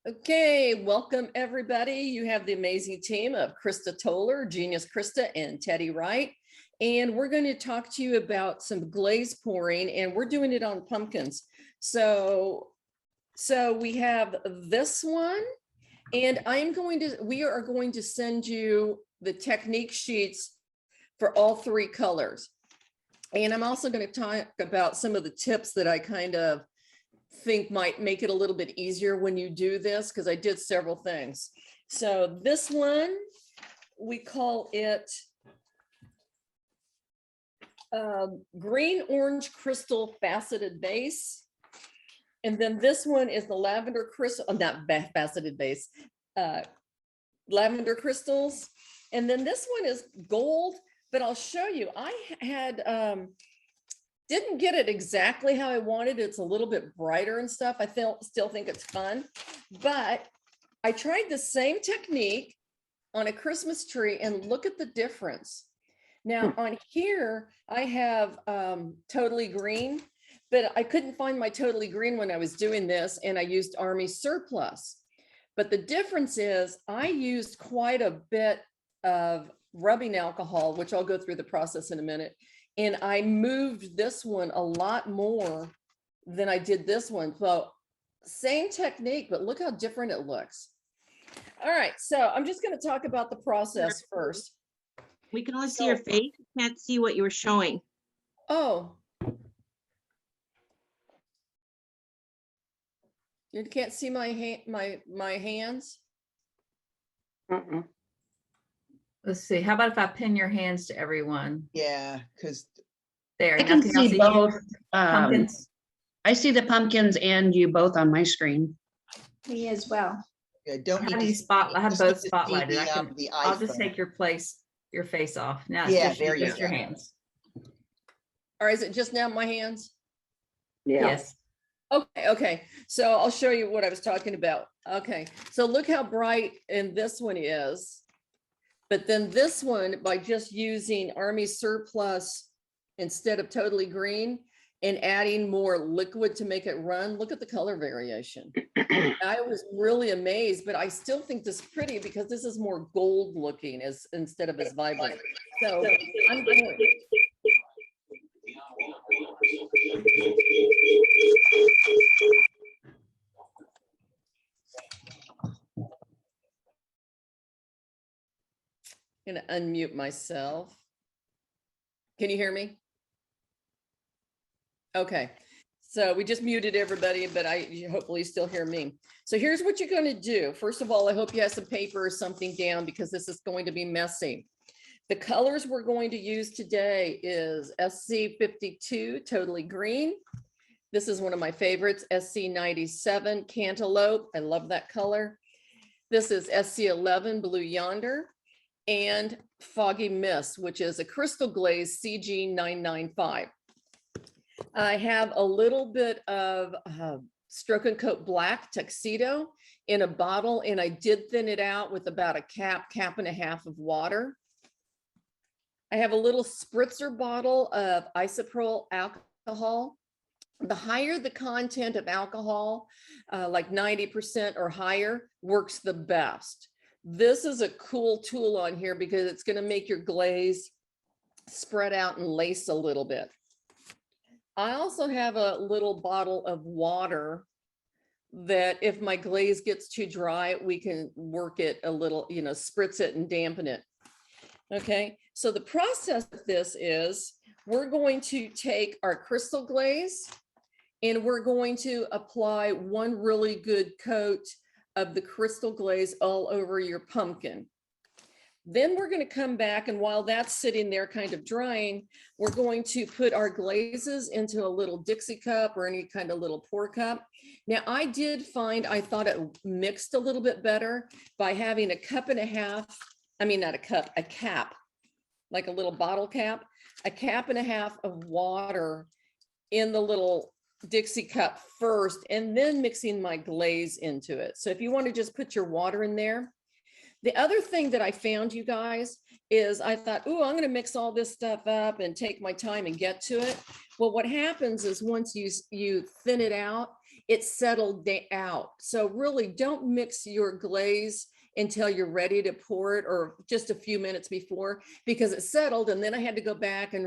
Okay, welcome everybody. You have the amazing team of Krista Toller, Genius Krista, and Teddy Wright. And we're going to talk to you about some glaze pouring, and we're doing it on pumpkins. So we have this one, and we are going to send you the technique sheets for all three colors. And I'm also going to talk about some of the tips that I kind of think might make it a little bit easier when you do this, because I did several things. So this one, we call it green orange crystal faceted base. And then this one is the lavender crystal, not faceted base, lavender crystals. And then this one is gold, but I'll show you. I had didn't get it exactly how I wanted. It's a little bit brighter and stuff. I still think it's fun, but I tried the same technique on a Christmas tree and look at the difference. Now on here, I have totally green, but I couldn't find my totally green when I was doing this, and I used Army Surplus. But the difference is I used quite a bit of rubbing alcohol, which I'll go through the process in a minute. And I moved this one a lot more than I did this one. So same technique, but look how different it looks. All right, so I'm just going to talk about the process first. We can only see your face. Can't see what you were showing. Oh. You can't see my hands? Let's see. How about if I pin your hands to everyone? Yeah, because there. I can see both. Pumpkins. I see the pumpkins and you both on my screen. Me as well. I don't How need do to you spot? I have just both need to see spotlighted. the I'll just iPhone. take your face off. Now Yeah, it's there you just your go. hands. Or is it just now my hands? Yes. Okay. So I'll show you what I was talking about. Okay, so look how bright and this one is. But then this one, by just using Army Surplus instead of totally green and adding more liquid to make it run, look at the color variation. I was really amazed, but I still think this is pretty because this is more gold looking instead of as vibrant. So I'm going. I'm gonna unmute myself. Can you hear me? Okay, so we just muted everybody, but hopefully you still hear me. So here's what you're going to do. First of all, I hope you have some paper or something down because this is going to be messy. The colors we're going to use today is SC52 totally green. This is one of my favorites, SC97 Cantaloupe. I love that color. This is SC11 Blue Yonder, and Foggy Mist, which is a crystal glaze CG995. I have a little bit of Stroke and Coat Black Tuxedo in a bottle, and I did thin it out with about a cap and a half of water. I have a little spritzer bottle of isopropyl alcohol. The higher the content of alcohol, like 90% or higher, works the best. This is a cool tool on here because it's going to make your glaze spread out and lace a little bit. I also have a little bottle of water that if my glaze gets too dry, we can work it a little, spritz it and dampen it. Okay, so the process of this is we're going to take our crystal glaze and we're going to apply one really good coat of the crystal glaze all over your pumpkin. Then we're going to come back, and while that's sitting there kind of drying, we're going to put our glazes into a little Dixie cup or any kind of little pour cup. Now I did find, I thought it mixed a little bit better by having a cup and a half, I mean, not a cup, a cap, like a little bottle cap, a cap and a half of water in the little Dixie cup first, and then mixing my glaze into it. So if you want to just put your water in there. The other thing that I found, you guys, is I thought, oh, I'm going to mix all this stuff up and take my time and get to it. Well, what happens is once you thin it out, it settled out. So really don't mix your glaze until you're ready to pour it, or just a few minutes before, because it settled. And then I had to go back and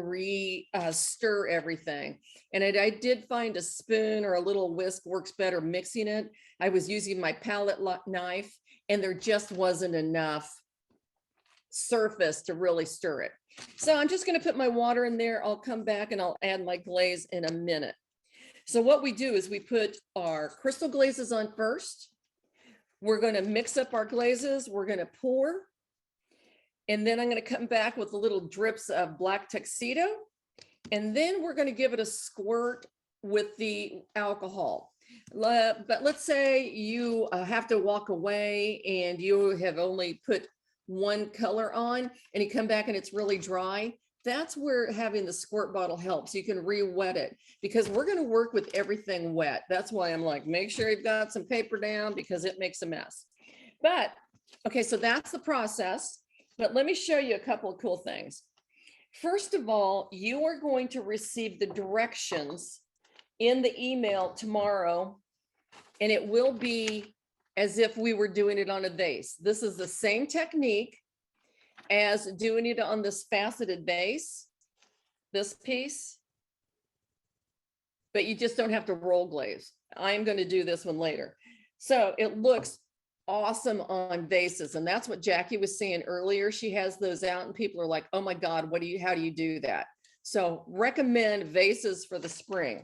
stir everything. And I did find a spoon or a little whisk works better mixing it. I was using my palette knife, and there just wasn't enough surface to really stir it. So I'm just going to put my water in there. I'll come back and I'll add my glaze in a minute. So what we do is we put our crystal glazes on first. We're going to mix up our glazes. We're going to pour. And then I'm going to come back with little drips of black tuxedo. And then we're going to give it a squirt with the alcohol. But let's say you have to walk away and you have only put one color on, and you come back and it's really dry. That's where having the squirt bottle helps. You can re-wet it, because we're going to work with everything wet. That's why I'm like, make sure you've got some paper down, because it makes a mess. But okay, so that's the process. But let me show you a couple of cool things. First of all, you are going to receive the directions in the email tomorrow, and it will be as if we were doing it on a vase. This is the same technique as doing it on this faceted base, this piece, but you just don't have to roll glaze. I'm going to do this one later. So it looks awesome on vases. And that's what Jackie was saying earlier. She has those out and people are like, oh my God, how do you do that? So recommend vases for the spring.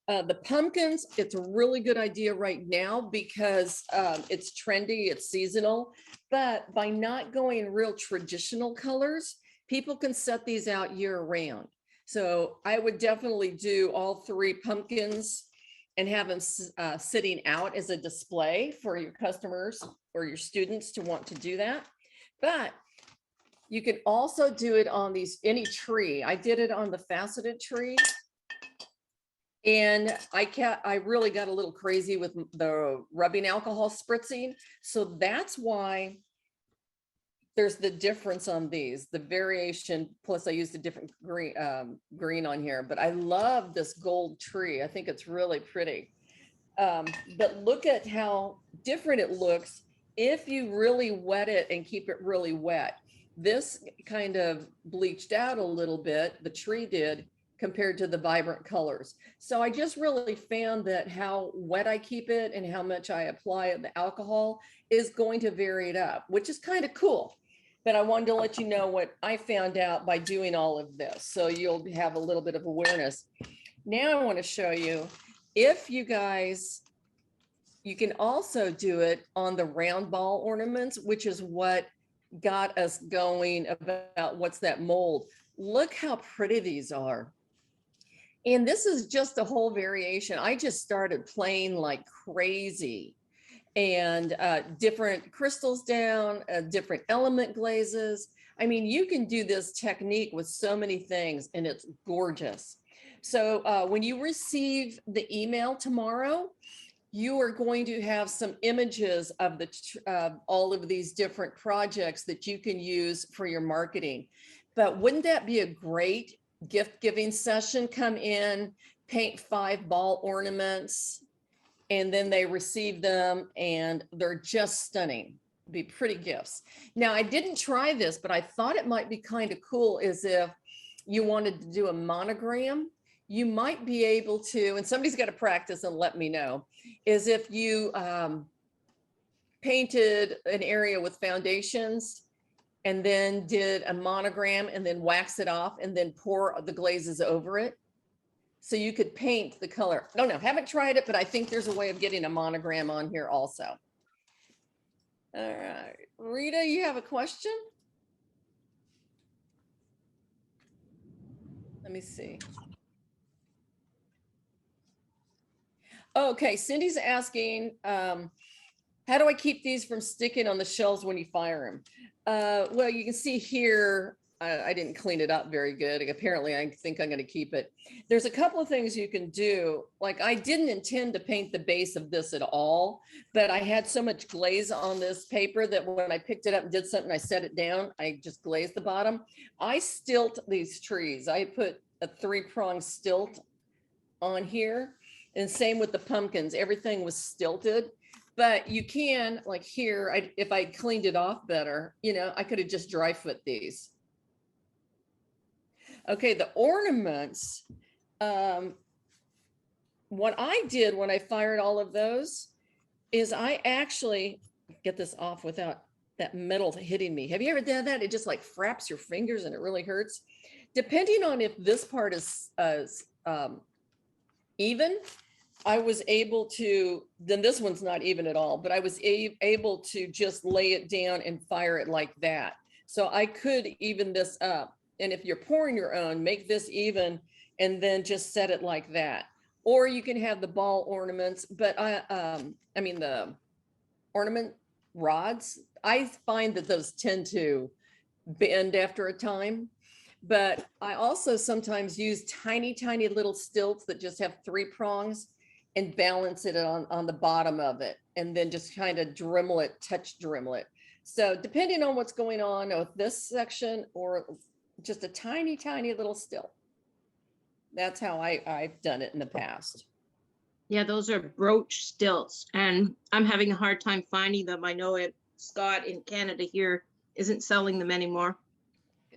The pumpkins, it's a really good idea right now because it's trendy, it's seasonal, but by not going real traditional colors, people can set these out year round. So I would definitely do all 3 pumpkins and have them sitting out as a display for your customers or your students to want to do that. But you can also do it on any tree. I did it on the faceted tree. And I really got a little crazy with the rubbing alcohol spritzing. So that's why there's the difference on these, the variation, plus I used a different green on here, but I love this gold tree. I think it's really pretty. But look at how different it looks if you really wet it and keep it really wet. This kind of bleached out a little bit, the tree did, compared to the vibrant colors. So I just really found that how wet I keep it and how much I apply the alcohol is going to vary it up, which is kind of cool. But I wanted to let you know what I found out by doing all of this, so you'll have a little bit of awareness. Now I want to show you, if you guys, you can also do it on the round ball ornaments, which is what got us going about what's that mold. Look how pretty these are. And this is just a whole variation. I just started playing like crazy, and different crystals down, different element glazes. I mean, you can do this technique with so many things, and it's gorgeous. So when you receive the email tomorrow, you are going to have some images of all of these different projects that you can use for your marketing. But wouldn't that be a great gift giving session? Come in, paint 5 ball ornaments, and then they receive them and they're just stunning. Be pretty gifts. Now, I didn't try this, but I thought it might be kind of cool, is if you wanted to do a monogram, you might be able to, and somebody's got to practice and let me know, is if you painted an area with foundations and then did a monogram and then wax it off and then pour the glazes over it. So you could paint the color. I don't know, haven't tried it, but I think there's a way of getting a monogram on here also. All right, Rita, you have a question? Let me see. Okay, Cindy's asking, how do I keep these from sticking on the shelves when you fire them? Well, you can see here, I didn't clean it up very good. Apparently, I think I'm going to keep it. There's a couple of things you can do. Like, I didn't intend to paint the base of this at all, but I had so much glaze on this paper that when I picked it up and did something, I set it down, I just glazed the bottom. I stilt these trees. I put a 3-prong stilt on here. And same with the pumpkins, everything was stilted. But you can, like here, if I cleaned it off better, you know, I could have just dry foot these. Okay, the ornaments. What I did when I fired all of those is I actually get this off without that metal hitting me. Have you ever done that? It just like fraps your fingers and it really hurts. Depending on if this part is even, I was able to, then this one's not even at all, but I was able to just lay it down and fire it like that. So I could even this up. And if you're pouring your own, make this even and then just set it like that. Or you can have the ball ornaments, but I mean the ornament rods, I find that those tend to bend after a time. But I also sometimes use tiny, tiny little stilts that just have 3 prongs and balance it on the bottom of it. And then just kind of Dremel it, touch Dremel it. So depending on what's going on with this section or just a tiny, tiny little stilt. That's how I've done it in the past. Yeah, those are brooch stilts, and I'm having a hard time finding them. I know Scott in Canada here isn't selling them anymore.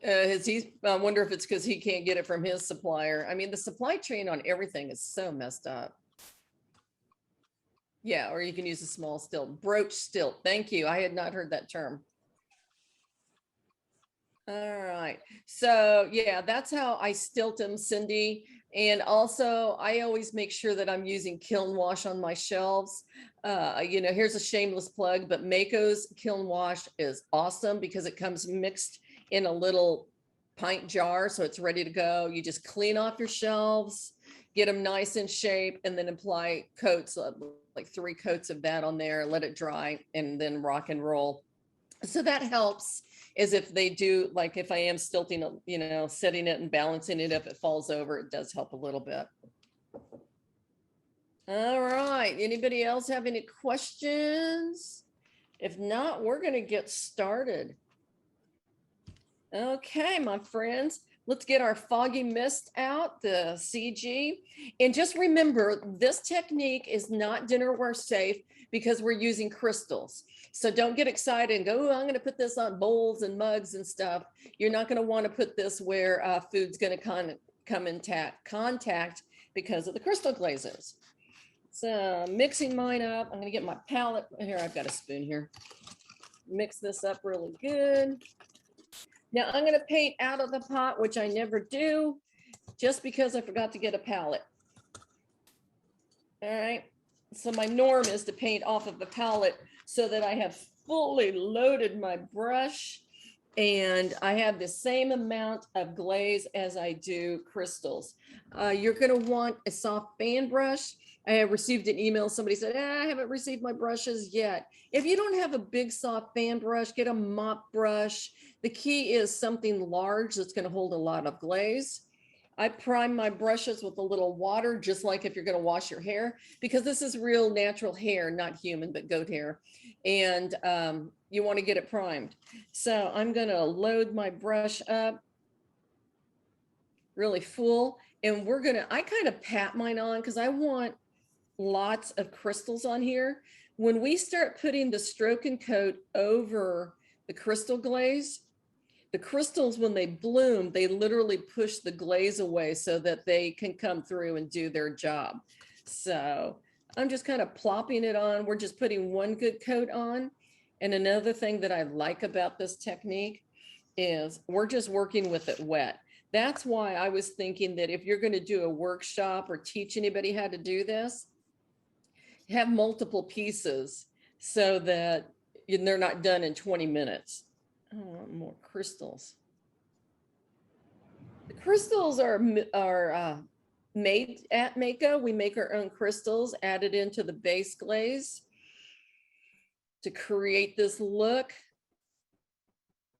I wonder if it's because he can't get it from his supplier. I mean, the supply chain on everything is so messed up. Yeah, or you can use a small stilt, brooch stilt. Thank you. I had not heard that term. All right. So yeah, that's how I stilt them, Cindy. And also I always make sure that I'm using Kiln Wash on my shelves. You know, here's a shameless plug, but Mayco's Kiln Wash is awesome because it comes mixed in a little pint jar. So it's ready to go. You just clean off your shelves, get them nice in shape, and then apply coats, like 3 coats of that on there, let it dry, and then rock and roll. So that helps. Is if they do, like if I am stilting, you know, setting it and balancing it, if it falls over, it does help a little bit. All right, anybody else have any questions? If not, we're going to get started. Okay, my friends, let's get our foggy mist out, the CG. And just remember, this technique is not dinnerware safe because we're using crystals. So don't get excited and go, oh, I'm going to put this on bowls and mugs and stuff. You're not going to want to put this where food's going to come in contact because of the crystal glazes. So mixing mine up. I'm going to get my palette. Here, I've got a spoon here. Mix this up really good. Now I'm going to paint out of the pot, which I never do, just because I forgot to get a palette. All right. So my norm is to paint off of the palette so that I have fully loaded my brush and I have the same amount of glaze as I do crystals. You're going to want a soft fan brush. I have received an email. Somebody said, I haven't received my brushes yet. If you don't have a big soft fan brush, get a mop brush. The key is something large that's going to hold a lot of glaze. I prime my brushes with a little water, just like if you're going to wash your hair, because this is real natural hair, not human, but goat hair. And you want to get it primed. So I'm going to load my brush up really full. And I kind of pat mine on because I want lots of crystals on here. When we start putting the stroke and coat over the crystal glaze, the crystals, when they bloom, they literally push the glaze away so that they can come through and do their job. So I'm just kind of plopping it on. We're just putting one good coat on. And another thing that I like about this technique is we're just working with it wet. That's why I was thinking that if you're going to do a workshop or teach anybody how to do this, have multiple pieces so that they're not done in 20 minutes. I want more crystals. The crystals are made at Mayco. We make our own crystals, added into the base glaze to create this look.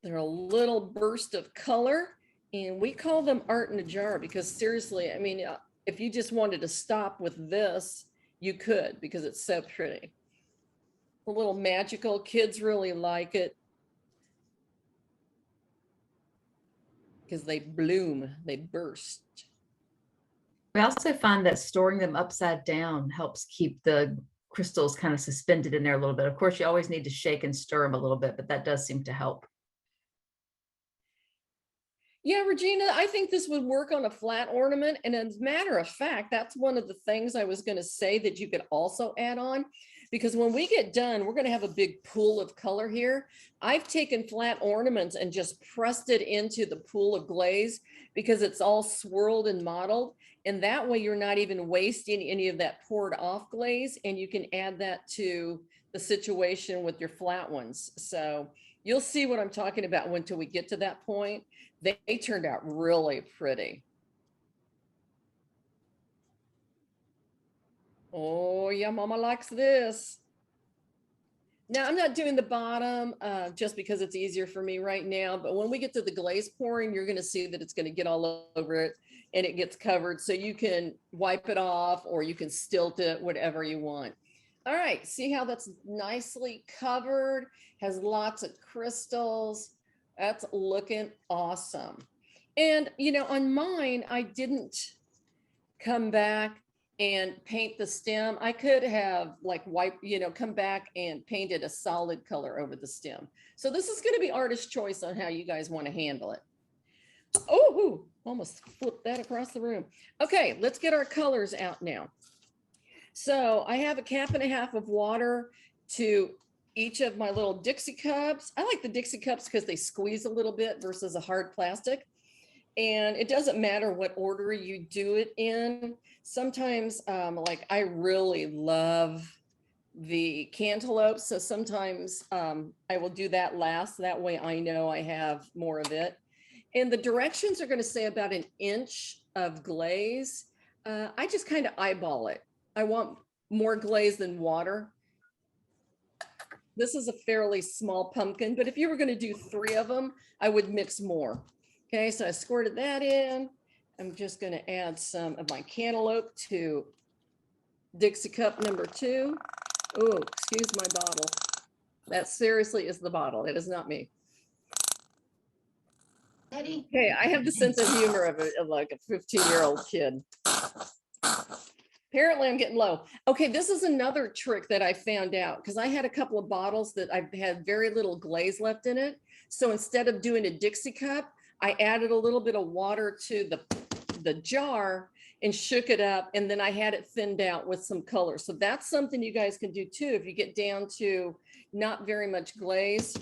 They're a little burst of color, and we call them art in a jar because seriously, I mean, if you just wanted to stop with this, you could because it's so pretty. A little magical. Kids really like it. Because they bloom, they burst. We also find that storing them upside down helps keep the crystals kind of suspended in there a little bit. Of course, you always need to shake and stir them a little bit, but that does seem to help. Yeah, Regina, I think this would work on a flat ornament. And as a matter of fact, that's one of the things I was going to say that you could also add on, because when we get done, we're going to have a big pool of color here. I've taken flat ornaments and just pressed it into the pool of glaze because it's all swirled and modeled. And that way you're not even wasting any of that poured off glaze, and you can add that to the situation with your flat ones. So you'll see what I'm talking about until we get to that point. They turned out really pretty. Oh yeah, mama likes this. Now I'm not doing the bottom just because it's easier for me right now, but when we get to the glaze pouring, you're gonna see that it's gonna get all over it and it gets covered, so you can wipe it off or you can stilt it, whatever you want. All right, see how that's nicely covered, has lots of crystals. That's looking awesome. And you know, on mine, I didn't come back and paint the stem. I could have like come back and painted a solid color over the stem. So this is going to be artist choice on how you guys want to handle it. Oh, almost flipped that across the room. Okay, let's get our colors out now. So I have a cup and a half of water to each of my little Dixie cups. I like the Dixie cups because they squeeze a little bit versus a hard plastic. And it doesn't matter what order you do it in. Sometimes, like I really love the cantaloupe. So sometimes I will do that last. That way I know I have more of it. And the directions are going to say about 1 inch of glaze. I just kind of eyeball it. I want more glaze than water. This is a fairly small pumpkin, but if you were going to do 3 of them, I would mix more. Okay, so I squirted that in. I'm just going to add some of my cantaloupe to Dixie cup number 2. Oh, excuse my bottle. That seriously is the bottle. It is not me. Eddie? Okay, I have the sense of humor of like a 15-year-old kid. Apparently I'm getting low. Okay, this is another trick that I found out because I had a couple of bottles that I had very little glaze left in it. So instead of doing a Dixie cup, I added a little bit of water to the jar and shook it up, and then I had it thinned out with some color. So that's something you guys can do too if you get down to not very much glaze.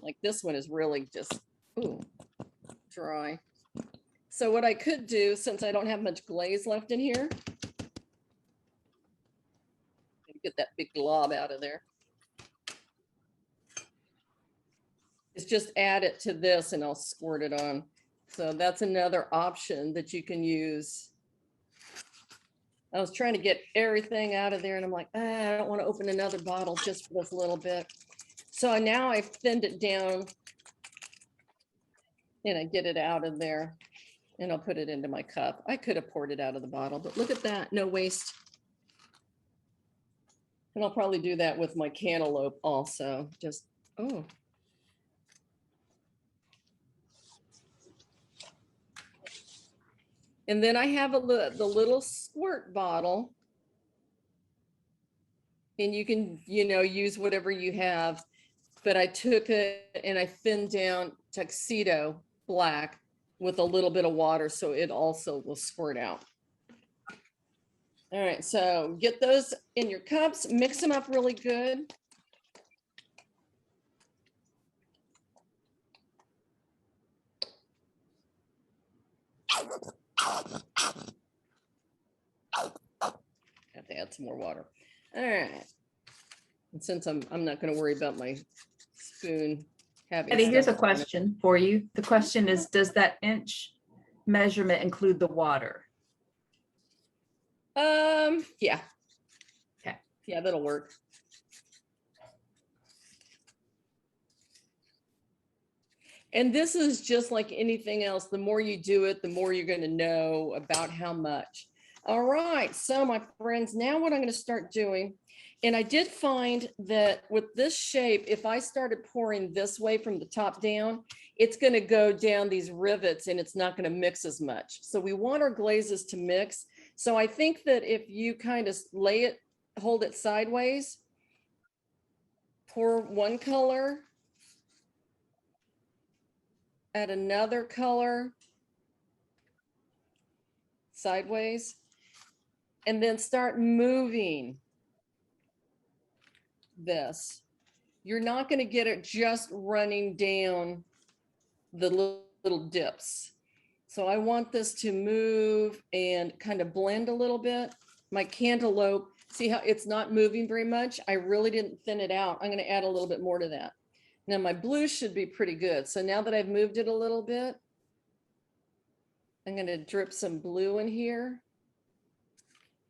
Like this one is really just dry. So what I could do, since I don't have much glaze left in here, get that big glob out of there, is just add it to this and I'll squirt it on. So that's another option that you can use. I was trying to get everything out of there and I'm like, I don't want to open another bottle just for this little bit. So now I've thinned it down and I get it out of there and I'll put it into my cup. I could have poured it out of the bottle, but look at that, no waste. And I'll probably do that with my cantaloupe also, just, And then I have the little squirt bottle. And you can, use whatever you have. But I took it and I thinned down tuxedo black with a little bit of water so it also will squirt out. All right, so get those in your cups, mix them up really good. Have to add some more water. All right. And since I'm not going to worry about my spoon having. Eddie, here's a stuff on it. question for you. The question is, does that inch measurement include the water? Yeah. Okay. Yeah, that'll work. And this is just like anything else. The more you do it, the more you're going to know about how much. All right, so my friends, now what I'm going to start doing And I did find that with this shape, if I started pouring this way from the top down, it's going to go down these rivets and it's not going to mix as much. So we want our glazes to mix. So I think that if you kind of lay it, hold it sideways, pour one color, add another color sideways, and then start moving this. You're not going to get it just running down the little dips. So I want this to move and kind of blend a little bit. My cantaloupe, see how it's not moving very much? I really didn't thin it out. I'm going to add a little bit more to that. Now my blue should be pretty good. So now that I've moved it a little bit, I'm going to drip some blue in here.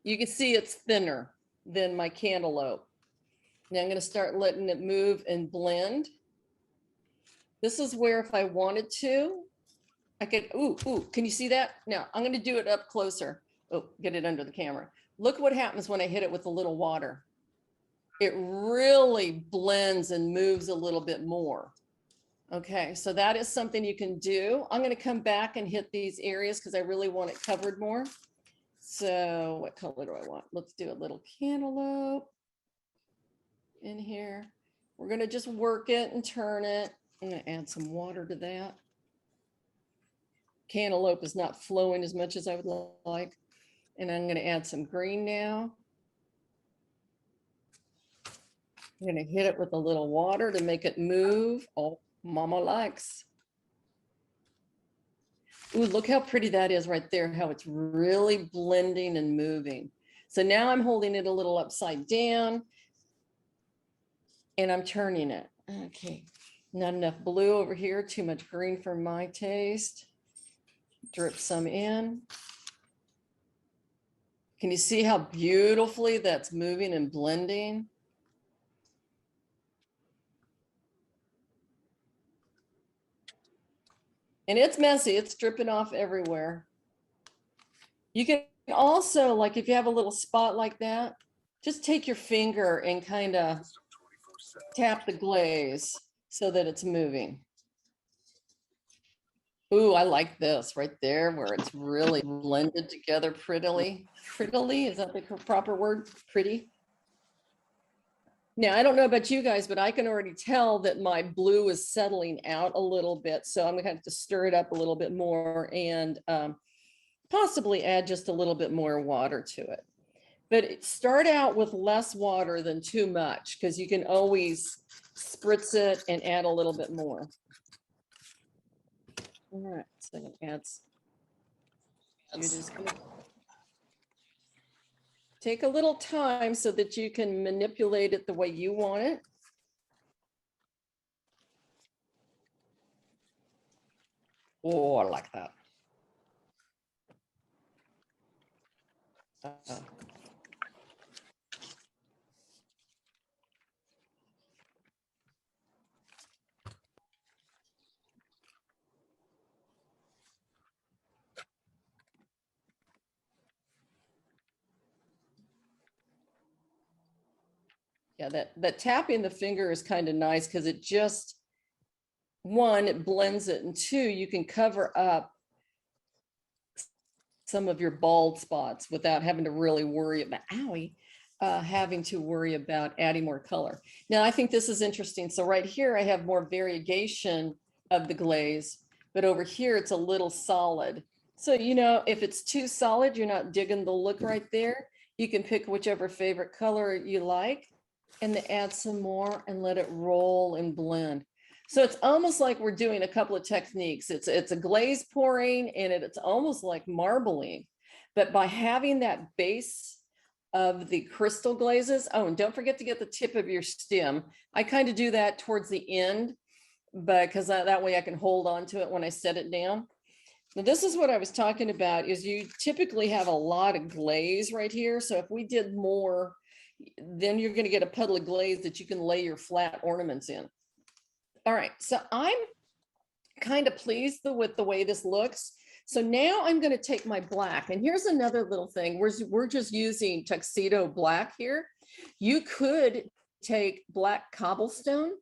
You can see it's thinner than my cantaloupe. Now I'm going to start letting it move and blend. This is where if I wanted to, I could, ooh, can you see that? Now I'm going to do it up closer. Oh, get it under the camera. Look what happens when I hit it with a little water. It really blends and moves a little bit more. Okay, so that is something you can do. I'm going to come back and hit these areas because I really want it covered more. So what color do I want? Let's do a little cantaloupe in here. We're going to just work it and turn it. I'm going to add some water to that. Cantaloupe is not flowing as much as I would like. And I'm going to add some green now. I'm going to hit it with a little water to make it move. Oh, mama likes. Ooh, look how pretty that is right there, how it's really blending and moving. So now I'm holding it a little upside down and I'm turning it. Okay, not enough blue over here, too much green for my taste. Drip some in. Can you see how beautifully that's moving and blending? And it's messy, it's dripping off everywhere. You can also, like if you have a little spot like that, just take your finger and kind of tap the glaze so that it's moving. Ooh, I like this right there where it's really blended together prettily. Prettily, is that the proper word? Pretty. Now, I don't know about you guys, but I can already tell that my blue is settling out a little bit. So I'm gonna have to stir it up a little bit more and possibly add just a little bit more water to it. But start out with less water than too much because you can always spritz it and add a little bit more. All right, so I'm gonna add. You're just gonna take a little time so that you can manipulate it the way you want it. Oh, I like that. Yeah, that tapping the finger is kind of nice because it just, one, it blends it, and two, you can cover up some of your bald spots without having to really worry about, owie, having to worry about adding more color. Now, I think this is interesting. So right here, I have more variegation of the glaze, but over here, it's a little solid. So, you know, if it's too solid, you're not digging the look right there. You can pick whichever favorite color you like and then add some more and let it roll and blend. So it's almost like we're doing a couple of techniques. It's a glaze pouring and it's almost like marbling, but by having that base of the crystal glazes. Oh, and don't forget to get the tip of your stem. I kind of do that towards the end, but because that way I can hold on to it when I set it down. Now, this is what I was talking about is you typically have a lot of glaze right here. So if we did more, then you're going to get a puddle of glaze that you can lay your flat ornaments in. All right, so I'm kind of pleased with the way this looks. So now I'm going to take my black, and here's another little thing. We're just using tuxedo black here. You could take black cobblestone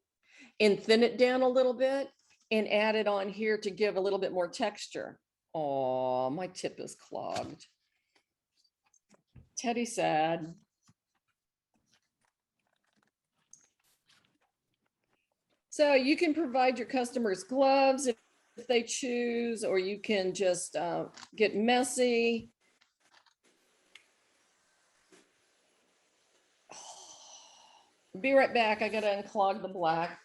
and thin it down a little bit and add it on here to give a little bit more texture. Oh, my tip is clogged. Teddy sad. So you can provide your customers gloves if they choose, or you can just get messy. Be right back. I gotta unclog the black.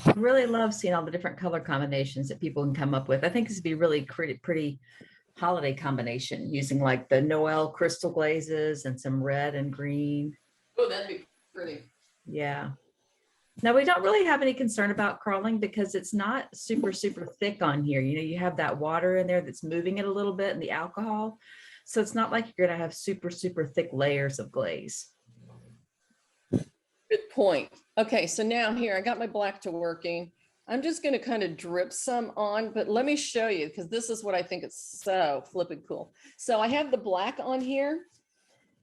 I really love seeing all the different color combinations that people can come up with. I think this would be really pretty holiday combination using like the Noel crystal glazes and some red and green. Oh, that'd be pretty. Yeah. Now we don't really have any concern about crawling because it's not super thick on here. You know, you have that water in there that's moving it a little bit and the alcohol. So it's not like you're going to have super thick layers of glaze. Good point. Okay, so now here, I got my black to working. I'm just gonna kind of drip some on, but let me show you, because this is what I think is so flippin' cool. So I have the black on here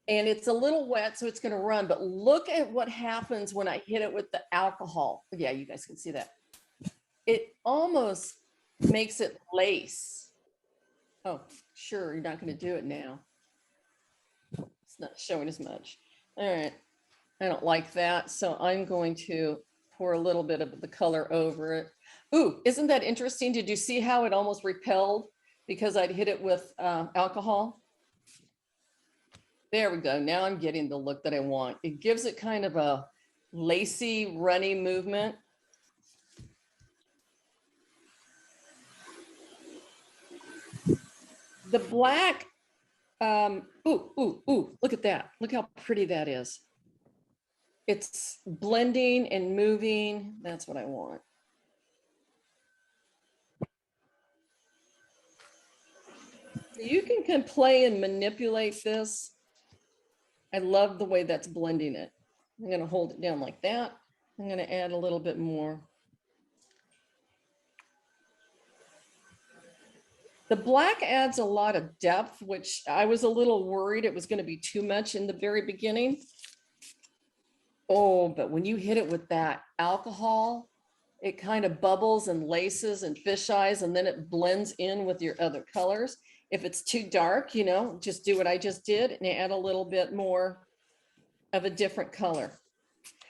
and it's a little wet, so it's gonna run, but look at what happens when I hit it with the alcohol. Yeah, you guys can see that. It almost makes it lace. Oh, sure, you're not gonna do it now. It's not showing as much. All right. I don't like that, so I'm going to pour a little bit of the color over it. Ooh, isn't that interesting? Did you see how it almost repelled because I'd hit it with alcohol? There we go. Now I'm getting the look that I want. It gives it kind of a lacy, runny movement. The black, look at that. Look how pretty that is. It's blending and moving. That's what I want. You can play and manipulate this. I love the way that's blending it. I'm going to hold it down like that. I'm going to add a little bit more. The black adds a lot of depth, which I was a little worried it was going to be too much in the very beginning. Oh, but when you hit it with that alcohol, it kind of bubbles and laces and fisheyes, and then it blends in with your other colors. If it's too dark, you know, just do what I just did and add a little bit more of a different color.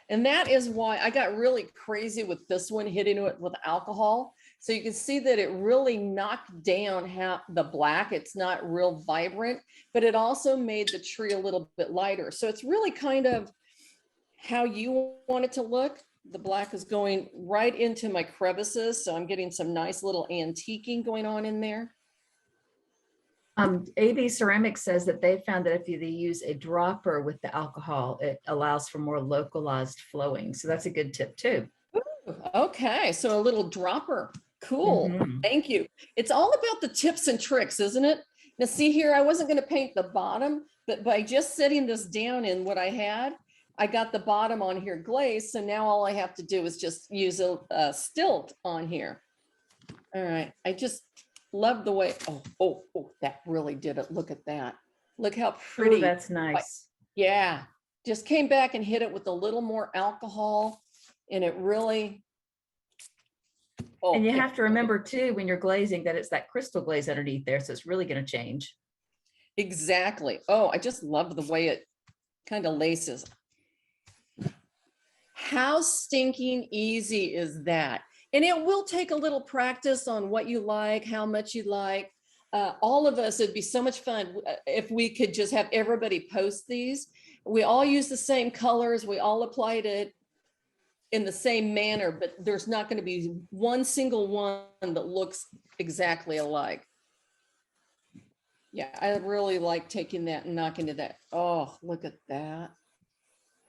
And that is why I got really crazy with this one, hitting it with alcohol. So you can see that it really knocked down the black. It's not real vibrant, but it also made the tree a little bit lighter. So it's really kind of how you want it to look. The black is going right into my crevices, so I'm getting some nice little antiquing going on in there. AB Ceramics says that they found that if they use a dropper with the alcohol, it allows for more localized flowing. So that's a good tip too. Ooh, okay, so a little dropper. Cool. Thank you. It's all about the tips and tricks, isn't it? Now see here, I wasn't going to paint the bottom, but by just setting this down in what I had, I got the bottom on here glazed. So now all I have to do is just use a stilt on here. All right. I just love the way, oh, that really did it. Look at that. Look how pretty. Ooh, that's nice. Yeah. Just came back and hit it with a little more alcohol and it really. Oh, and you have to remember too, when you're glazing, that it's that crystal glaze underneath there. So it's really going to change. Exactly. Oh, I just love the way it kind of laces. How stinking easy is that? And it will take a little practice on what you like, how much you like. All of us, it'd be so much fun if we could just have everybody post these. We all use the same colors. We all applied it in the same manner, but there's not going to be one single one that looks exactly alike. Yeah, I really like taking that and knocking to that. Oh, look at that.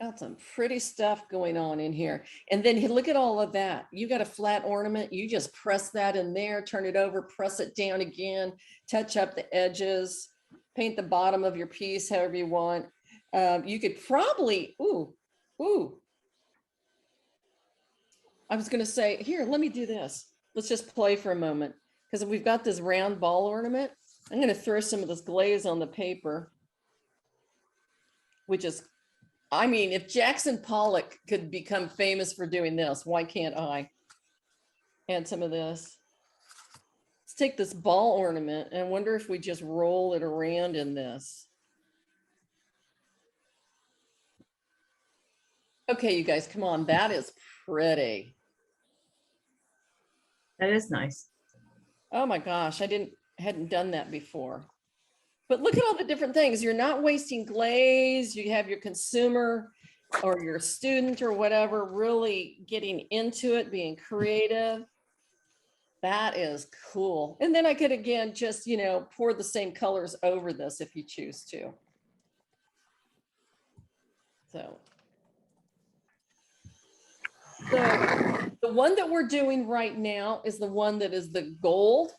Got some pretty stuff going on in here. And then look at all of that. You got a flat ornament. You just press that in there, turn it over, press it down again, touch up the edges, paint the bottom of your piece however you want. You could probably, ooh. I was gonna say, here, let me do this. Let's just play for a moment. Because we've got this round ball ornament. I'm gonna throw some of this glaze on the paper. Which is, I mean, if Jackson Pollock could become famous for doing this, why can't I? Add some of this. Let's take this ball ornament and wonder if we just roll it around in this. Okay, you guys, come on. That is pretty. That is nice. Oh my gosh, hadn't done that before. But look at all the different things. You're not wasting glaze. You have your consumer or your student or whatever really getting into it, being creative. That is cool. And then I could, again, just, you know, pour the same colors over this if you choose to. So the one that we're doing right now is the one that is the gold,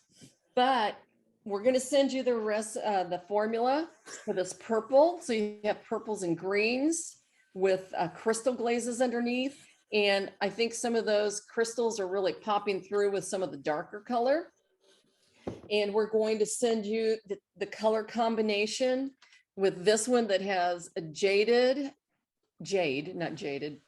but we're going to send you the rest, the formula for this purple. So you have purples and greens with crystal glazes underneath. And I think some of those crystals are really popping through with some of the darker color. And we're going to send you the color combination with this one that has a jade, not jaded.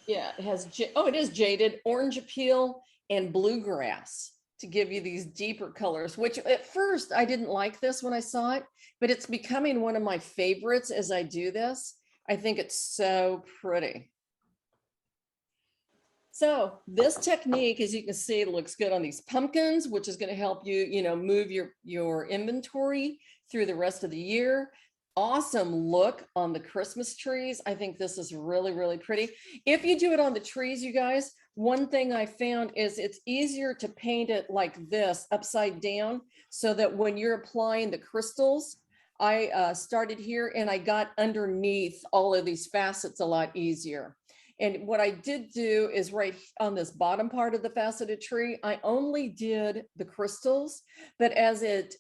Yeah, it has, it is jaded, orange appeal, and bluegrass to give you these deeper colors, which at first I didn't like this when I saw it, but it's becoming one of my favorites as I do this. I think it's so pretty. So this technique, as you can see, looks good on these pumpkins, which is going to help you, you know, move your inventory through the rest of the year. Awesome look on the Christmas trees. I think this is really, really pretty. If you do it on the trees, you guys, one thing I found is it's easier to paint it like this upside down so that when you're applying the crystals, I started here and I got underneath all of these facets a lot easier. And what I did do is right on this bottom part of the faceted tree, I only did the crystals, but as it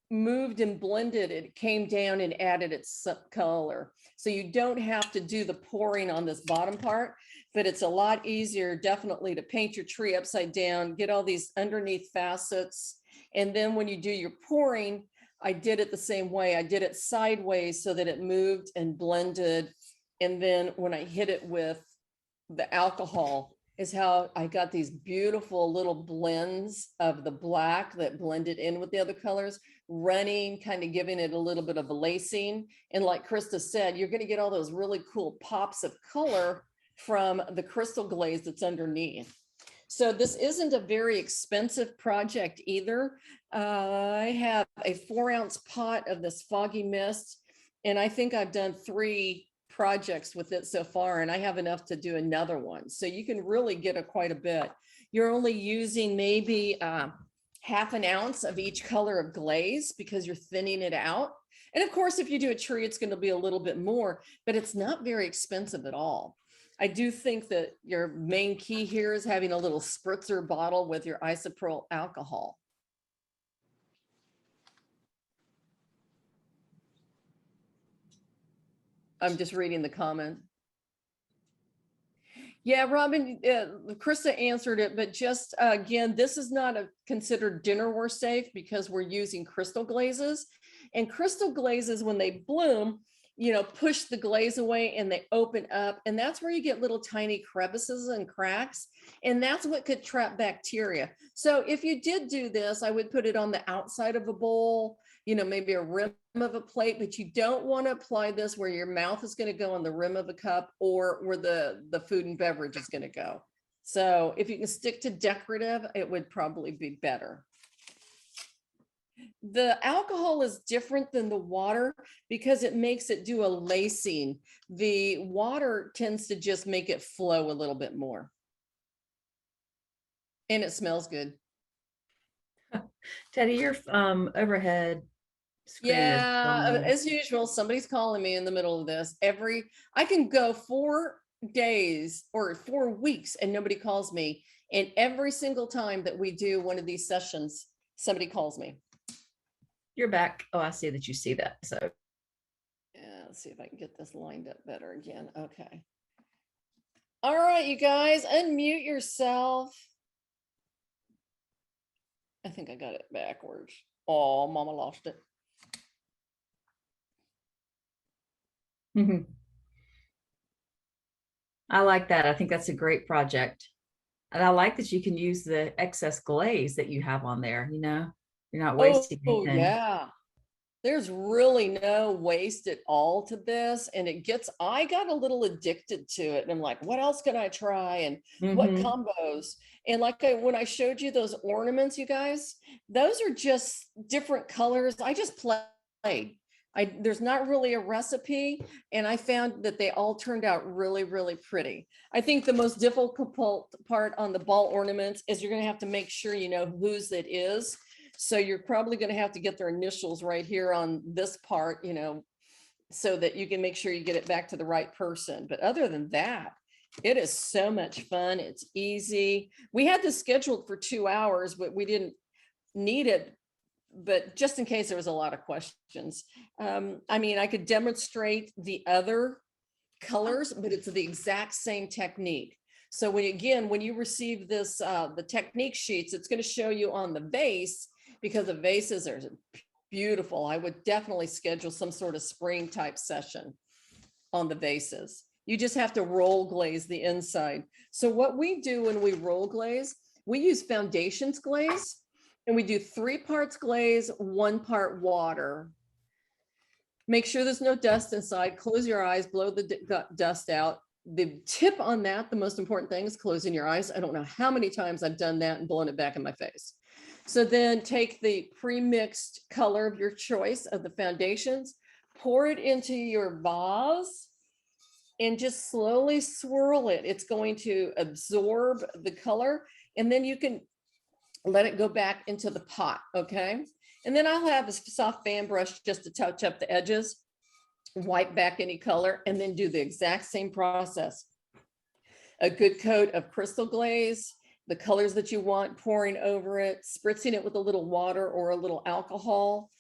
moved and blended, it came down and added its color. So you don't have to do the pouring on this bottom part, but it's a lot easier definitely to paint your tree upside down, get all these underneath facets. And then when you do your pouring, I did it the same way. I did it sideways so that it moved and blended. And then when I hit it with the alcohol is how I got these beautiful little blends of the black that blended in with the other colors, running, kind of giving it a little bit of a lacing. And like Krista said, you're going to get all those really cool pops of color from the crystal glaze that's underneath. So this isn't a very expensive project either. I have a 4-ounce pot of this foggy mist, and I think I've done 3 projects with it so far, and I have enough to do another one. So you can really get quite a bit. You're only using maybe half an ounce of each color of glaze because you're thinning it out. And of course, if you do a tree, it's going to be a little bit more, but it's not very expensive at all. I do think that your main key here is having a little spritzer bottle with your isopropyl alcohol. I'm just reading the comment. Yeah, Robin, Krista answered it, but just again, this is not considered dinnerware safe because we're using crystal glazes, and crystal glazes, when they bloom, you know, push the glaze away and they open up, and that's where you get little tiny crevices and cracks, and that's what could trap bacteria. So if you did do this, I would put it on the outside of a bowl, you know, maybe a rim of a plate, but you don't want to apply this where your mouth is going to go on the rim of a cup or where the food and beverage is going to go. So if you can stick to decorative, it would probably be better. The alcohol is different than the water because it makes it do a lacing. The water tends to just make it flow a little bit more. And it smells good. Teddy, your overhead screen is Yeah, as usual, somebody's calling me in the middle of this. I can go 4 days or 4 weeks and nobody calls me. And every single time that we do one of these sessions, somebody calls me. You're back. Oh, I see that you see that. So Yeah, let's see if I can get this lined up better again. Okay. All right, you guys, unmute yourself. I think I got it backwards. Oh, mama lost it. I like that. I think that's a great project. And I like that you can use the excess glaze that you have on there, you're not wasting anything. Yeah. There's really no waste at all to this. And I got a little addicted to it. And I'm like, what else can I try? And what Mhm. combos? And when I showed you those ornaments, you guys, those are just different colors. I just played. There's not really a recipe. And I found that they all turned out really, really pretty. I think the most difficult part on the ball ornaments is you're going to have to make sure you know whose it is. So you're probably going to have to get their initials right here on this part, so that you can make sure you get it back to the right person. But other than that, it is so much fun. It's easy. We had this scheduled for 2 hours, but we didn't need it. But just in case there was a lot of questions. I could demonstrate the other colors, but it's the exact same technique. So when you receive this, the technique sheets, it's going to show you on the vase, because the vases are beautiful. I would definitely schedule some sort of spring type session on the vases. You just have to roll glaze the inside. So what we do when we roll glaze, we use foundations glaze, and we do 3 parts glaze, 1 part water. Make sure there's no dust inside. Close your eyes, blow the dust out. The tip on that, the most important thing, is closing your eyes. I don't know how many times I've done that and blown it back in my face. So then take the pre-mixed color of your choice of the foundations, pour it into your vase, and just slowly swirl it. It's going to absorb the color, and then you can let it go back into the pot, okay? And then I'll have a soft fan brush just to touch up the edges, wipe back any color, and then do the exact same process. A good coat of crystal glaze, the colors that you want, pouring over it, spritzing it with a little water or a little alcohol.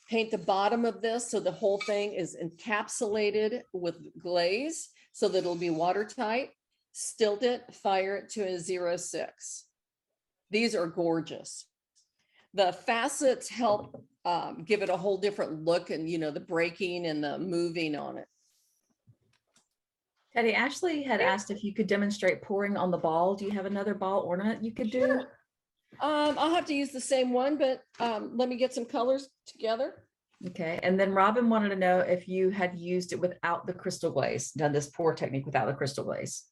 Paint the bottom of this so the whole thing is encapsulated with glaze so that it'll be watertight. Stilt it, fire it to a 0.6. These are gorgeous. The facets help give it a whole different look, and the breaking and the moving on it. Teddy, Ashley had asked if you could demonstrate pouring on the ball. Do you have another ball ornament you could do? Sure. I'll have to use the same one, but let me get some colors together. Okay. And then Robin wanted to know if you had used it without the crystal glaze, done this pour technique without the crystal glaze.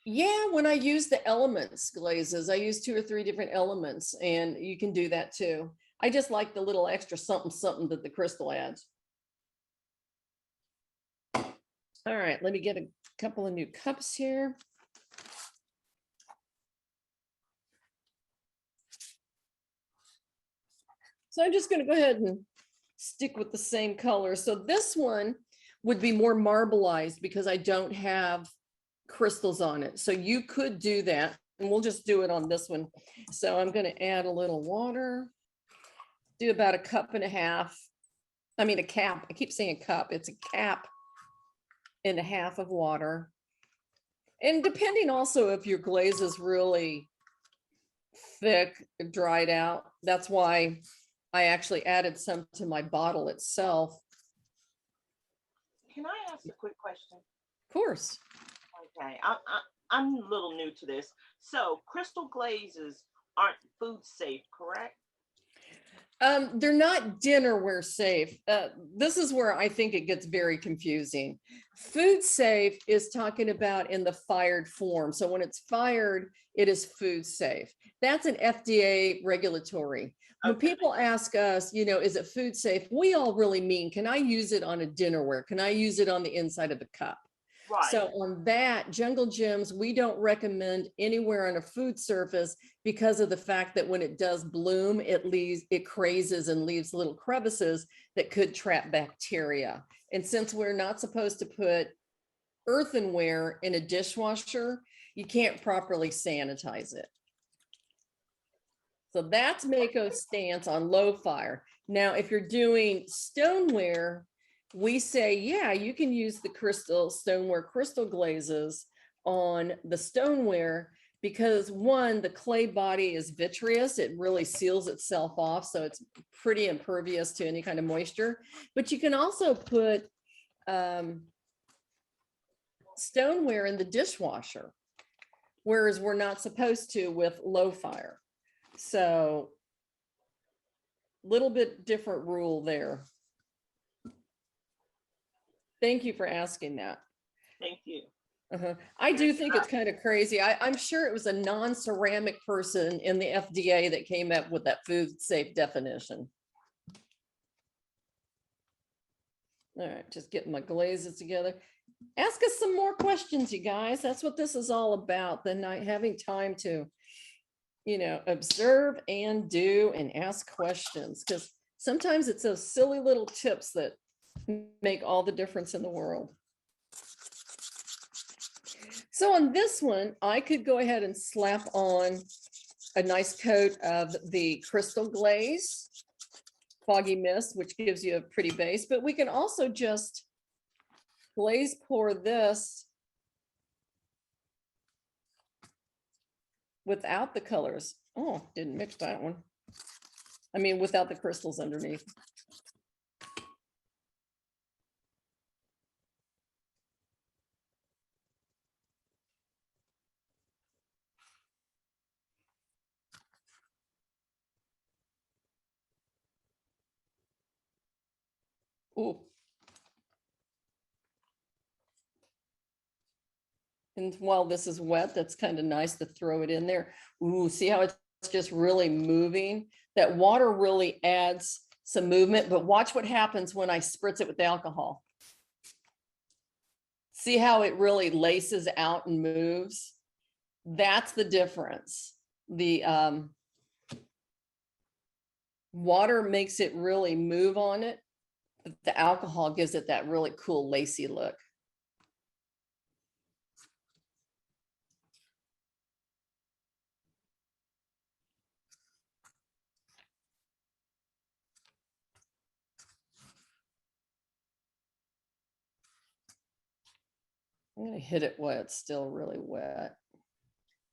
Yeah, when I use the elements glazes, I use 2 or 3 different elements, and you can do that too. I just like the little extra something that the crystal adds. All right, let me get a couple of new cups here. So I'm just going to go ahead and stick with the same color. So this one would be more marbleized because I don't have crystals on it. So you could do that, and we'll just do it on this one. So I'm going to add a little water, do about 1.5 cups. I mean, a cap. I keep saying cup. It's a 1.5 cups of water. And depending also if your glaze is really thick, dried out, that's why I actually added some to my bottle itself. Can I ask a quick question? Of course. Okay, I'm a little new to this. So crystal glazes aren't food safe, correct? They're not dinnerware safe. This is where I think it gets very confusing. Food safe is talking about in the fired form. So when it's fired, it is food safe. That's an FDA regulatory. When people ask us, is it food safe? We all really mean, can I use it on a dinnerware? Can I use it on the inside of the cup? Right. So on that, Jungle Gems, we don't recommend anywhere on a food surface because of the fact that when it does bloom, it crazes and leaves little crevices that could trap bacteria. And since we're not supposed to put earthenware in a dishwasher, you can't properly sanitize it. So that's Mayco's stance on low fire. Now, if you're doing stoneware, we say, yeah, you can use the stoneware crystal glazes on the stoneware because one, the clay body is vitreous. It really seals itself off. So it's pretty impervious to any kind of moisture. But you can also put stoneware in the dishwasher, whereas we're not supposed to with low fire. So little bit different rule there. Thank you for asking that. Thank you. I do think it's kind of crazy. I'm sure it was a non-ceramic person in the FDA that came up with that food safe definition. All right, just getting my glazes together. Ask us some more questions, you guys. That's what this is all about. The night having time to, you know, observe and do and ask questions, because sometimes it's those silly little tips that make all the difference in the world. So on this one, I could go ahead and slap on a nice coat of the crystal glaze, foggy mist, which gives you a pretty base, but we can also just glaze pour this without the colors. Oh, didn't mix that one. I mean, without the crystals underneath. Ooh. And while this is wet, that's kind of nice to throw it in there. Ooh, see how it's just really moving? That water really adds some movement, but watch what happens when I spritz it with alcohol. See how it really laces out and moves? That's the difference. The water makes it really move on it. The alcohol gives it that really cool lacy look. I'm gonna hit it while it's still really wet.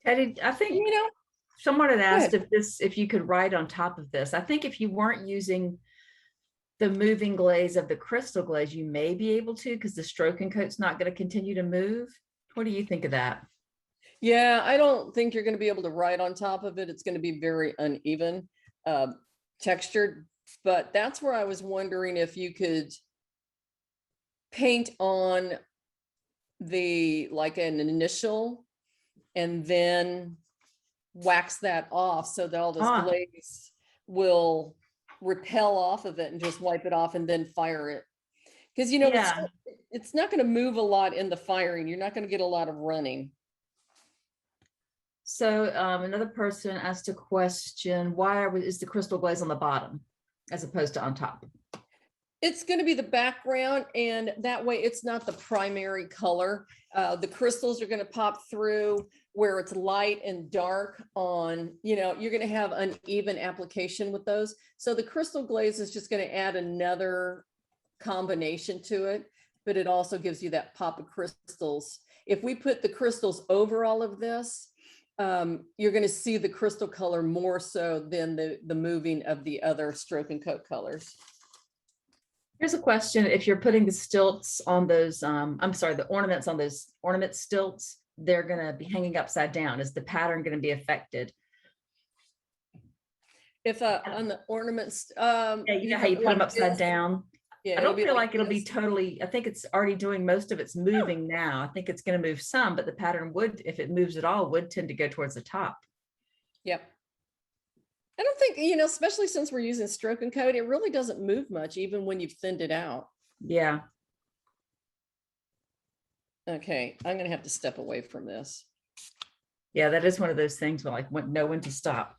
Teddy, I think, You know, someone had asked ahead. if you could write on top of this. I think if you weren't using the moving glaze of the crystal glaze, you may be able to, because the stroke and coat's not going to continue to move. What do you think of that? Yeah, I don't think you're going to be able to write on top of it. It's going to be very uneven textured, but that's where I was wondering if you could paint on the like an initial and then wax that off so that all this Ah. glaze will repel off of it and just wipe it off and then fire it. Because, you know, Yeah. it's not going to move a lot in the firing. You're not going to get a lot of running. So another person asked a question, is the crystal glaze on the bottom as opposed to on top? It's going to be the background, and that way it's not the primary color. The crystals are going to pop through where it's light and dark on, you know, you're going to have uneven application with those. So the crystal glaze is just going to add another combination to it, but it also gives you that pop of crystals. If we put the crystals over all of this, you're going to see the crystal color more so than the moving of the other stroke and coat colors. Here's a question. If you're putting the stilts on those, I'm sorry, the ornaments on those ornament stilts, they're going to be hanging upside down. Is the pattern going to be affected? If on the ornaments, Yeah, you know how you put them upside down? Yeah, I don't feel like it'll be this. totally, I think it's already doing most of its moving now. I think it's going to move some, but the pattern would, if it moves at all, would tend to go towards the top. Yep. I don't think, you know, especially since we're using stroke and coat, it really doesn't move much, even when you've thinned it out. Yeah. Okay, I'm gonna have to step away from this. Yeah, that is one of those things where like know when to stop.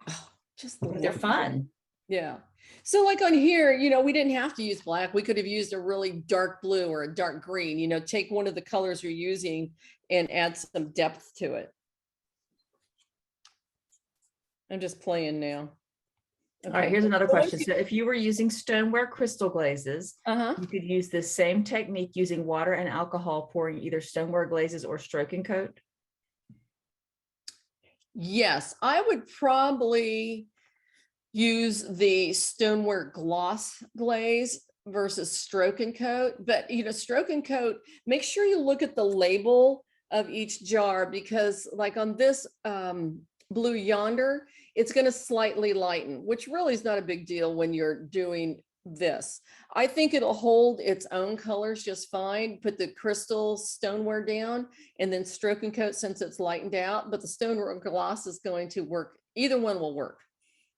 Oh, just They're fun. Yeah. So like on here, you know, we didn't have to use black. We could have used a really dark blue or a dark green, you know, take one of the colors you're using and add some depth to it. I'm just playing now. All right, here's another So once question. So if you were using stoneware crystal glazes, Uh-huh. you could use the same technique using water and alcohol, pouring either stoneware glazes or stroke and coat. Yes, I would probably use the stoneware gloss glaze versus stroke and coat. But stroke and coat, make sure you look at the label of each jar, because like on this Blue Yonder, it's going to slightly lighten, which really is not a big deal when you're doing this. I think it'll hold its own colors just fine. Put the crystal stoneware down and then stroke and coat since it's lightened out, but the stoneware gloss is going to work. Either one will work.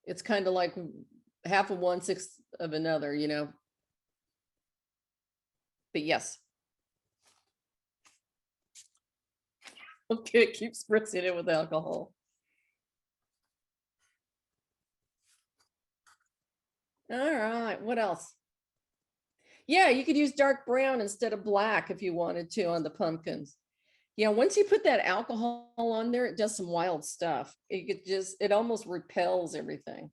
It's kind of like half of one, sixth of another, but yes. Okay, keep spritzing it with alcohol. All right, what else? Yeah, you could use dark brown instead of black if you wanted to on the pumpkins. Yeah, once you put that alcohol on there, it does some wild stuff. It almost repels everything.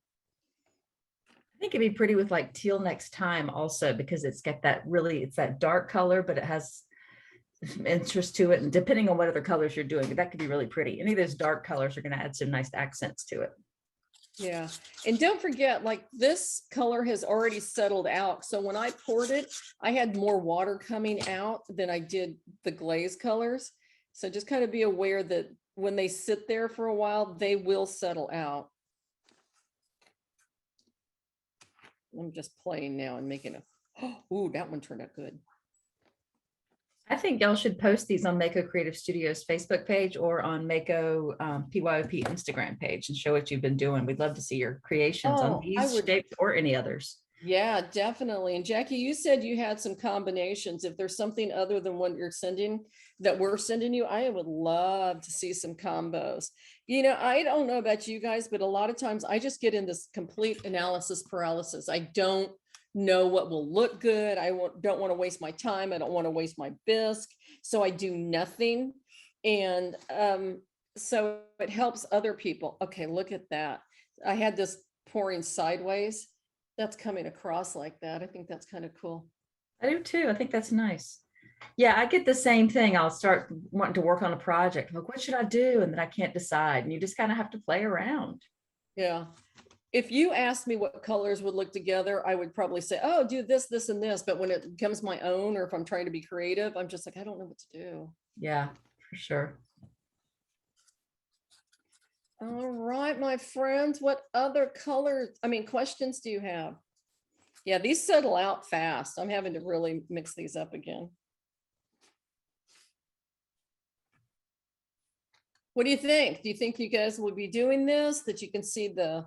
I think it'd be pretty with like teal next time also, because it's got that it's that dark color, but it has some interest to it. And depending on what other colors you're doing, that could be really pretty. Any of those dark colors are going to add some nice accents to it. Yeah, and don't forget, like this color has already settled out. So when I poured it, I had more water coming out than I did the glaze colors. So just kind of be aware that when they sit there for a while, they will settle out. I'm just playing now and making ooh, that one turned out good. I think y'all should post these on Mayco Creative Studios Facebook page or on Mayco PYOP Instagram page and show what you've been doing. We'd love to see your creations on these shapes or any others. Yeah, definitely. And Jackie, you said you had some combinations. If there's something other than what we're sending you, I would love to see some combos. I don't know about you guys, but a lot of times I just get in this complete analysis paralysis. I don't know what will look good. Don't want to waste my time. I don't want to waste my bisque. So I do nothing. And so it helps other people. Okay, look at that. I had this pouring sideways. That's coming across like that. I think that's kind of cool. I do too. I think that's nice. Yeah, I get the same thing. I'll start wanting to work on a project. Like, what should I do? And then I can't decide. And you just kind of have to play around. Yeah. If you asked me what colors would look together, I would probably say, oh, do this, this, and this. But when it becomes my own, or if I'm trying to be creative, I'm just like, I don't know what to do. Yeah, for sure. All right, my friends, what other questions do you have? Yeah, these settle out fast. I'm having to really mix these up again. What do you think? Do you think you guys will be doing this, that you can see the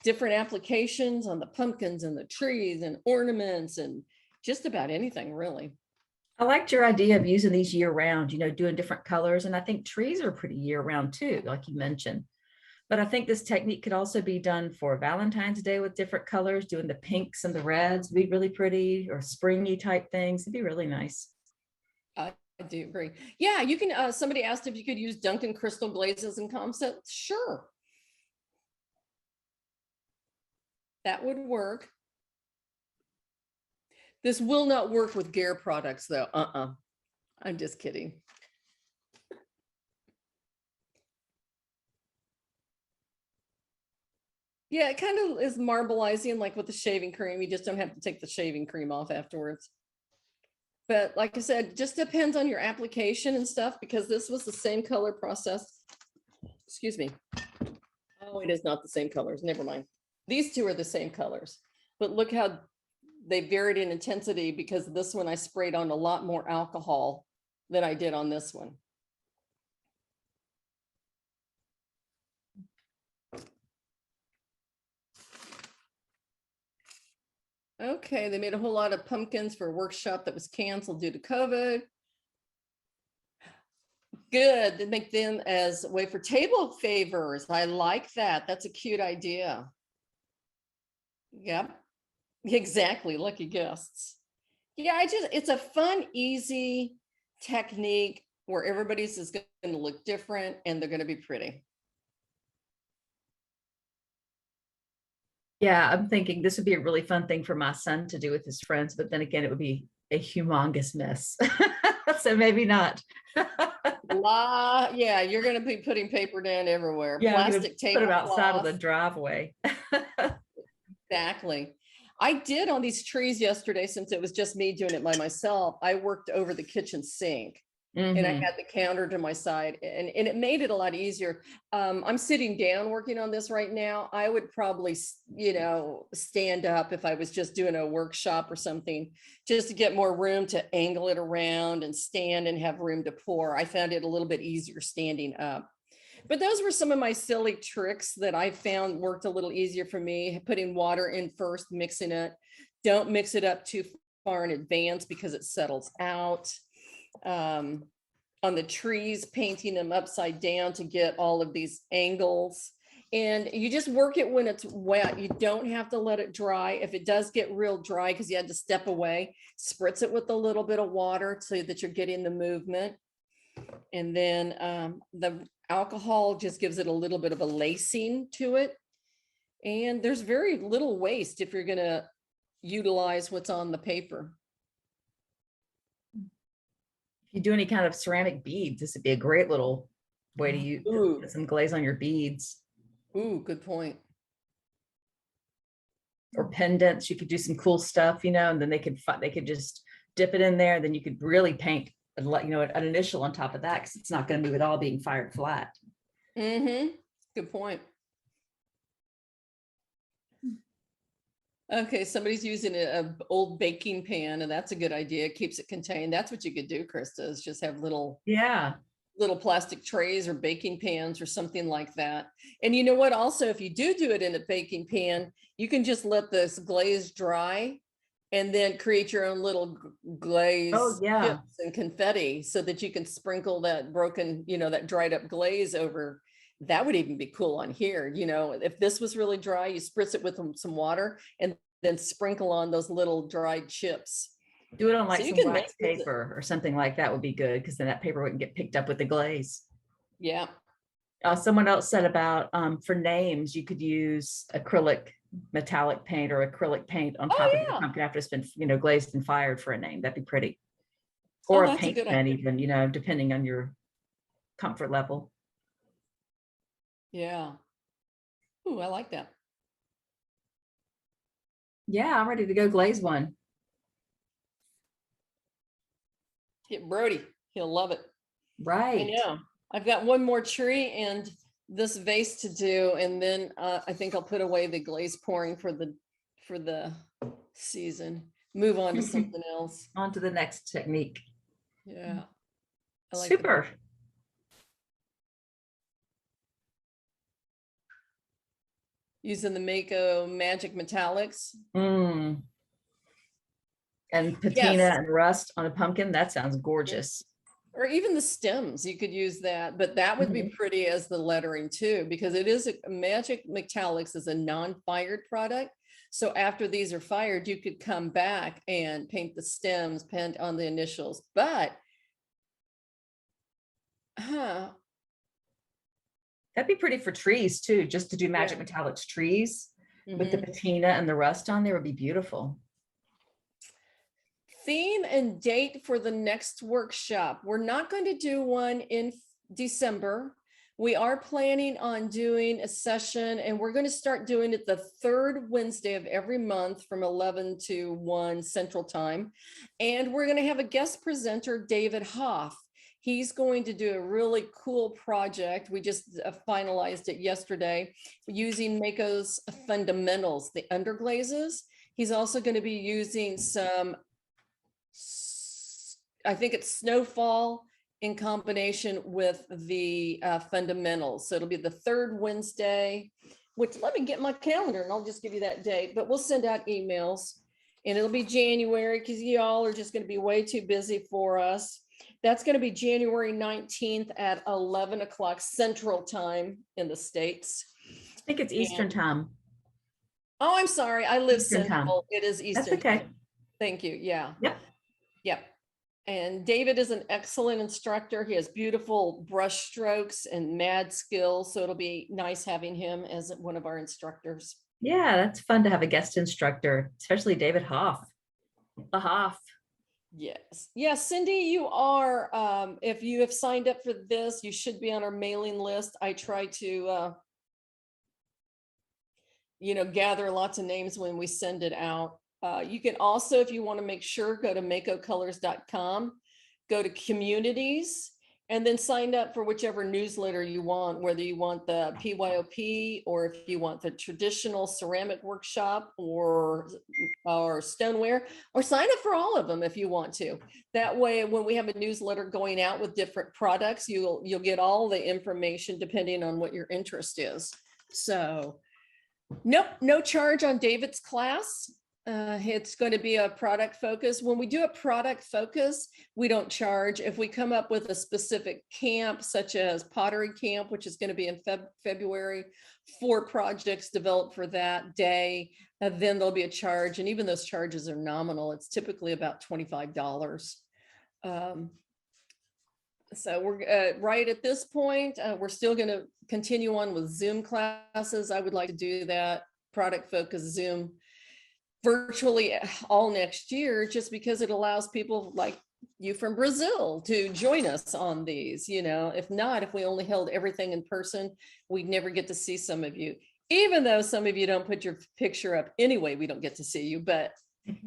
different applications on the pumpkins and the trees and ornaments and just about anything, really? I liked your idea of using these year round, doing different colors. And I think trees are pretty year round too, like you mentioned. But I think this technique could also be done for Valentine's Day with different colors, doing the pinks and the reds would be really pretty, or springy type things. It'd be really nice. I do agree. Yeah, you can, somebody asked if you could use Duncan crystal glazes and concepts. Sure. That would work. This will not work with Gare products though. I'm just kidding. Yeah, it kind of is marbleizing, like with the shaving cream. You just don't have to take the shaving cream off afterwards. But like I said, just depends on your application and stuff, because this was the same color process. Excuse me. Oh, it is not the same colors. Never mind. These two are the same colors, but look how they varied in intensity, because this one I sprayed on a lot more alcohol than I did on this one. Okay, they made a whole lot of pumpkins for a workshop that was canceled due to COVID. Good, they make them as a way for table favors. I like that. That's a cute idea. Yep, exactly. Lucky guests. Yeah, it's a fun, easy technique where everybody's is going to look different and they're going to be pretty. Yeah, I'm thinking this would be a really fun thing for my son to do with his friends, but then again, it would be a humongous mess. So maybe not. Yeah, you're gonna be putting paper down everywhere. Yeah, I'm gonna Plastic put them outside of tablecloth. the driveway. Exactly. I did on these trees yesterday, since it was just me doing it by myself. I worked over the kitchen sink. And I Mhm. had the counter to my side, and it made it a lot easier. I'm sitting down working on this right now. I would probably, stand up if I was just doing a workshop or something, just to get more room to angle it around and stand and have room to pour. I found it a little bit easier standing up. But those were some of my silly tricks that I found worked a little easier for me. Putting water in first, mixing it. Don't mix it up too far in advance because it settles out. On the trees, painting them upside down to get all of these angles. And you just work it when it's wet. You don't have to let it dry. If it does get real dry because you had to step away, spritz it with a little bit of water so that you're getting the movement. And then the alcohol just gives it a little bit of a lacing to it. And there's very little waste if you're going to utilize what's on the paper. If you do any kind of ceramic beads, this would be a great little way to use Ooh. put some glaze on your beads Ooh, good point. or pendants. You could do some cool stuff, and then they could just dip it in there. Then you could really paint an initial on top of that, because it's not going to move at all being fired flat. Good point. Okay, somebody's using a old baking pan, and that's a good idea. It keeps it contained. That's what you could do, Krista, is just have little plastic trays or baking pans or something like that. And you know what? Also, if you do it in a baking pan, you can just let this glaze dry and then create your own little glaze chips and confetti so that you can sprinkle that broken, that dried up glaze over. That would even be cool on here. If this was really dry, you spritz it with some water and then sprinkle on those little dried chips. Do it on So you some can wax make paper or something like that would be good, because then that paper wouldn't get picked up with the glaze. Yeah. Someone else said about for names, you could use acrylic metallic paint or acrylic paint on top of the pumpkin after it's been, glazed and fired for a name. That'd be pretty. Or a paint pen even, depending on your comfort level. Yeah. Ooh, I like that. Yeah, I'm ready to go glaze one. Get Brody. He'll love it. Right. I know. I've got one more tree and this vase to do, and then I think I'll put away the glaze pouring for the season. Move on to something else. On to the next technique. Yeah. I like Super. Using the Mayco Magic Metallics. And patina and rust on a pumpkin. That sounds gorgeous. Or even the stems, you could use that, but that would be pretty as the lettering too, because it is Magic Metallics is a non-fired product. So after these are fired, you could come back and paint the stems, paint on the initials, but that'd be pretty for trees too, just to do Magic Metallics trees with the patina and the rust on there would be beautiful. Theme and date for the next workshop. We're not going to do one in December. We are planning on doing a session, and we're going to start doing it the third Wednesday of every month from 11 to 1 Central Time. And we're going to have a guest presenter, David Hoff. He's going to do a really cool project. We just finalized it yesterday using Mayco's fundamentals, the underglazes. He's also going to be using some, I think it's Snowfall in combination with the fundamentals. So it'll be the third Wednesday, which let me get my calendar and I'll just give you that date, but we'll send out emails and it'll be January because y'all are just going to be way too busy for us. That's going to be January 19th at 11 o'clock Central Time in the States. I think it's Eastern time. Oh, I'm sorry. I live Eastern Central. time. It is Eastern. That's okay. Time. Thank you. Yeah. Yep. Yep. And David is an excellent instructor. He has beautiful brush strokes and mad skills. So it'll be nice having him as one of our instructors. Yeah, that's fun to have a guest instructor, especially David Hoff. The Hoff. Yes. Yes, Cindy, you are, if you have signed up for this, you should be on our mailing list. I try to, gather lots of names when we send it out. You can also, if you want to make sure, go to maycocolors.com, go to communities, and then sign up for whichever newsletter you want, whether you want the PYOP or if you want the traditional ceramic workshop or stoneware, or sign up for all of them if you want to. That way, when we have a newsletter going out with different products, you'll get all the information depending on what your interest is. So, nope, no charge on David's class. It's going to be a product focus. When we do a product focus, we don't charge. If we come up with a specific camp, such as pottery camp, which is going to be in February, 4 projects developed for that day, then there'll be a charge. And even those charges are nominal. It's typically about $25. So we're right at this point, we're still going to continue on with Zoom classes. I would like to do that product focus Zoom virtually all next year, just because it allows people like you from Brazil to join us on these. If not, if we only held everything in person, we'd never get to see some of you, even though some of you don't put your picture up anyway. We don't get to see you, but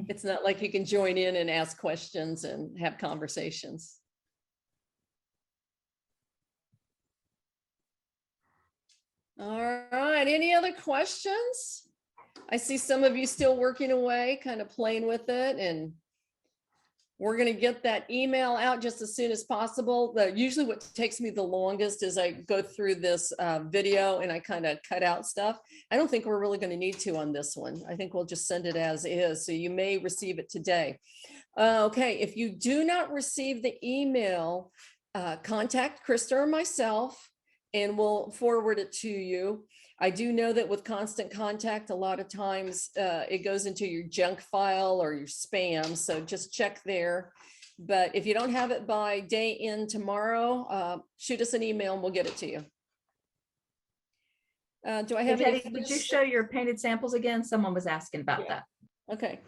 it's not like you can join in and ask questions and have conversations. All right, any other questions? I see some of you still working away, kind of playing with it, and we're going to get that email out just as soon as possible. Usually what takes me the longest is I go through this video and I kind of cut out stuff. I don't think we're really going to need to on this one. I think we'll just send it as is, so you may receive it today. Okay, if you do not receive the email, contact Krista or myself, and we'll forward it to you. I do know that with Constant Contact, a lot of times it goes into your junk file or your spam, so just check there. But if you don't have it by day in tomorrow, shoot us an email and we'll get it to you. Do I have Hey, any? Teddy, would you show your painted samples again? Someone was asking about Yeah. that. Okay.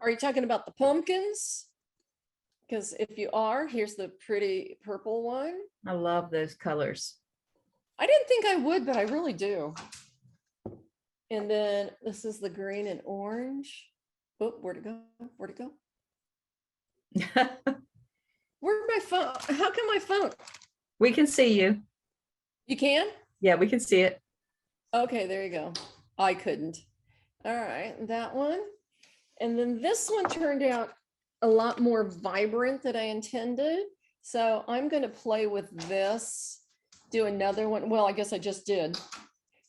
Are you talking about the pumpkins? Because if you are, here's the pretty purple one. I love those colors. I didn't think I would, but I really do. And then this is the green and orange. Oh, where'd it go? Where'd it go? Where'd my phone? How come my phone? We can see you. You can? Yeah, we can see it. Okay, there you go. I couldn't. All right, that one. And then this one turned out a lot more vibrant than I intended. So I'm going to play with this, do another one. Well, I guess I just did.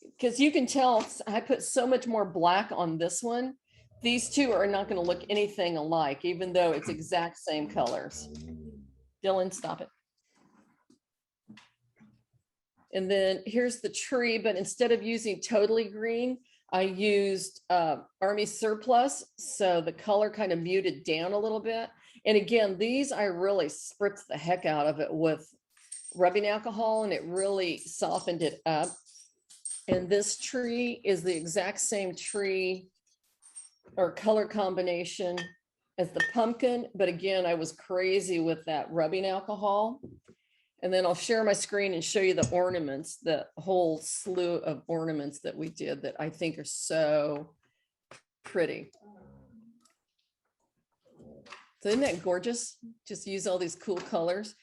Because you can tell I put so much more black on this one. These two are not going to look anything alike, even though it's exact same colors. Dylan, stop it. And then here's the tree, but instead of using totally green, I used Army Surplus. So the color kind of muted down a little bit. And again, these I really spritzed the heck out of it with rubbing alcohol, and it really softened it up. And this tree is the exact same tree or color combination as the pumpkin. But again, I was crazy with that rubbing alcohol. And then I'll share my screen and show you the ornaments, the whole slew of ornaments that we did that I think are so pretty. So isn't that gorgeous? Just use all these cool colors.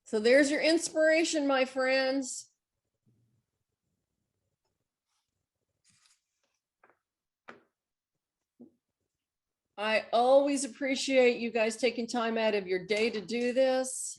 So there's your inspiration, my friends. I always appreciate you guys taking time out of your day to do this.